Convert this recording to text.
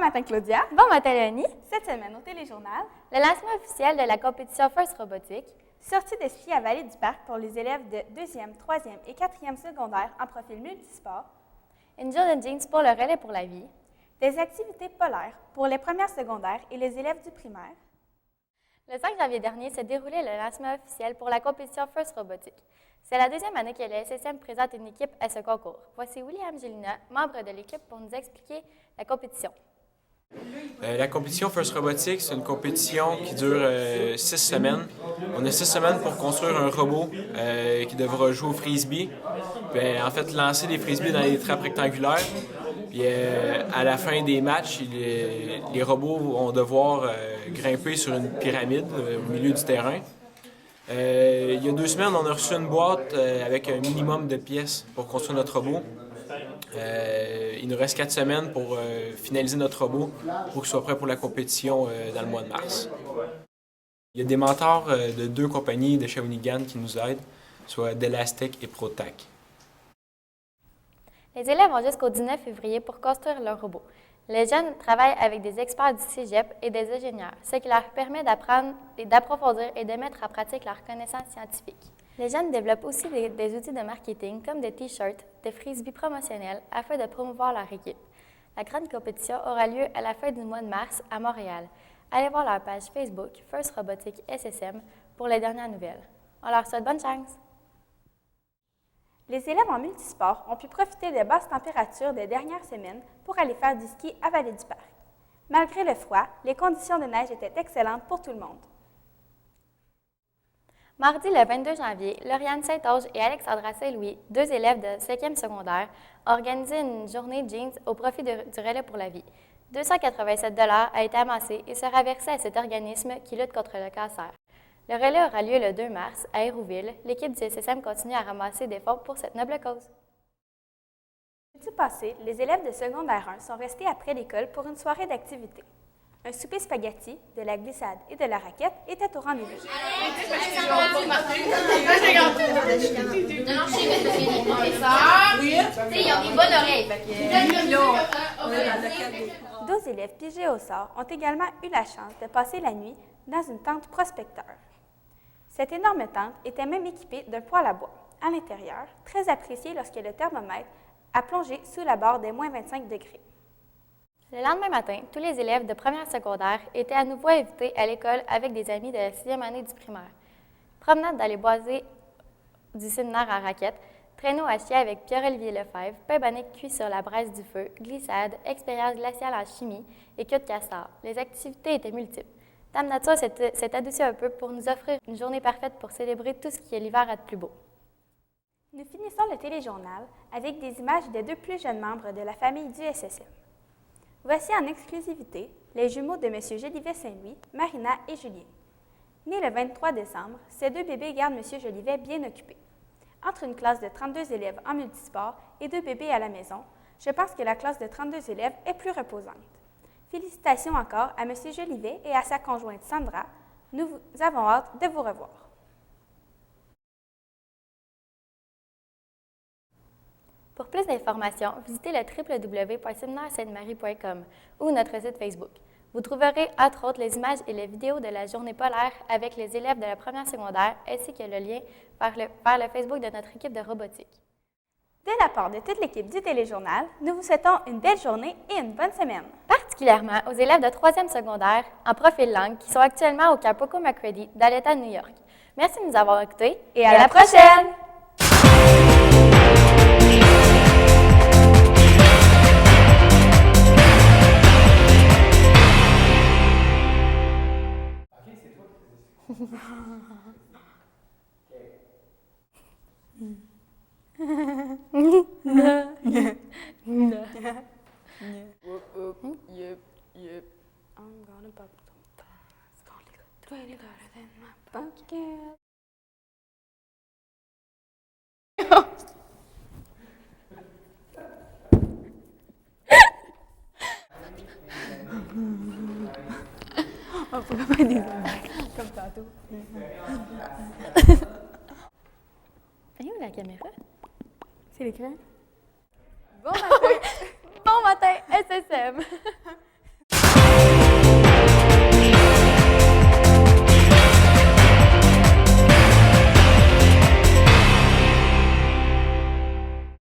matin, Claudia. Bon matin, Léonie. Cette semaine, au Téléjournal, Le lancement officiel de la compétition First Robotique. Sortie de ski à Vallée du Parc pour les élèves de 2e, 3e et 4e secondaire en profil multisport. Une journée de jeans pour le relais pour la vie. Des activités polaires pour les premières secondaires et les élèves du primaire. Le 5 janvier dernier s'est déroulé le lancement officiel pour la compétition First Robotique. C'est la deuxième année que le SSM présente une équipe à ce concours. Voici William Gélina, membre de l'équipe, pour nous expliquer la compétition. La compétition First Robotique, c'est une compétition qui dure 6 semaines. On a 6 semaines pour construire un robot qui devra jouer au frisbee. Puis, en fait, lancer des frisbees dans des trappes rectangulaires. Puis à la fin des matchs, les robots vont devoir grimper sur une pyramide au milieu du terrain. Il y a 2 semaines, on a reçu une boîte avec un minimum de pièces pour construire notre robot. Il nous reste 4 semaines pour finaliser notre robot pour qu'il soit prêt pour la compétition dans le mois de mars. Il y a des mentors de 2 compagnies de Shawinigan qui nous aident, soit Delastec et ProTac. Les élèves ont jusqu'au 19 février pour construire leur robot. Les jeunes travaillent avec des experts du cégep et des ingénieurs, ce qui leur permet d'apprendre, d'approfondir et de mettre en pratique leurs connaissances scientifiques. Les jeunes développent aussi des outils de marketing comme des t-shirts, des frisbees promotionnels afin de promouvoir leur équipe. La grande compétition aura lieu à la fin du mois de mars à Montréal. Allez voir leur page Facebook First Robotique SSM pour les dernières nouvelles. On leur souhaite bonne chance! Les élèves en multisport ont pu profiter des basses températures des dernières semaines pour aller faire du ski à Vallée du Parc. Malgré le froid, les conditions de neige étaient excellentes pour tout le monde. Mardi, le 22 janvier, Lauriane Saint-Onge et Alexandra Saint-Louis, 2 élèves de 5e secondaire, ont organisé une journée jeans au profit du relais pour la vie. 287 $ a été amassé et sera versé à cet organisme qui lutte contre le cancer. Le relais aura lieu le 2 mars à Hérouville. L'équipe du SSM continue à ramasser des fonds pour cette noble cause. Jeudi passé, les élèves de secondaire 1 sont restés après l'école pour une soirée d'activité. Un souper spaghetti, de la glissade et de la raquette était au rendez-vous. Ils ont des bonnes oreilles. 12 élèves pigés au sort ont également eu la chance de passer la nuit dans une tente prospecteur. Cette énorme tente était même équipée d'un poêle à bois. À l'intérieur, très apprécié lorsque le thermomètre a plongé sous la barre des moins 25 degrés. Le lendemain matin, tous les élèves de première secondaire étaient à nouveau invités à l'école avec des amis de la 6e année du primaire. Promenade dans les boisés du séminaire en raquette, traîneau à chier avec Pierre-Olivier Lefebvre, pain bonnet cuit sur la braise du feu, glissade, expérience glaciale en chimie et queue de castor. Les activités étaient multiples. Dame Nature s'est adoucie un peu pour nous offrir une journée parfaite pour célébrer tout ce qui est l'hiver a de plus beau. Nous finissons le téléjournal avec des images des 2 plus jeunes membres de la famille du SSM. Voici en exclusivité les jumeaux de M. Jolivet Saint-Louis, Marina et Julien. Nés le 23 décembre, ces 2 bébés gardent M. Jolivet bien occupé. Entre une classe de 32 élèves en multisport et 2 bébés à la maison, je pense que la classe de 32 élèves est plus reposante. Félicitations encore à M. Jolivet et à sa conjointe Sandra. Nous avons hâte de vous revoir. Pour plus d'informations, visitez le www.seminaire-sainte-marie.com ou notre site Facebook. Vous trouverez entre autres les images et les vidéos de la journée polaire avec les élèves de la première secondaire ainsi que le lien vers le Facebook de notre équipe de robotique. De la part de toute l'équipe du Téléjournal, nous vous souhaitons une belle journée et une bonne semaine. Particulièrement aux élèves de 3e secondaire en profil langue qui sont actuellement au camp Poco McCready dans l'État de New York. Merci de nous avoir écoutés et à la prochaine! Yep. I'm gonna pop some fast. It's gonna look pretty better than my bucket. On pourrait pas des comme tantôt. Elle est où la caméra? C'est l'écran? Bon matin! Bon matin, SSM!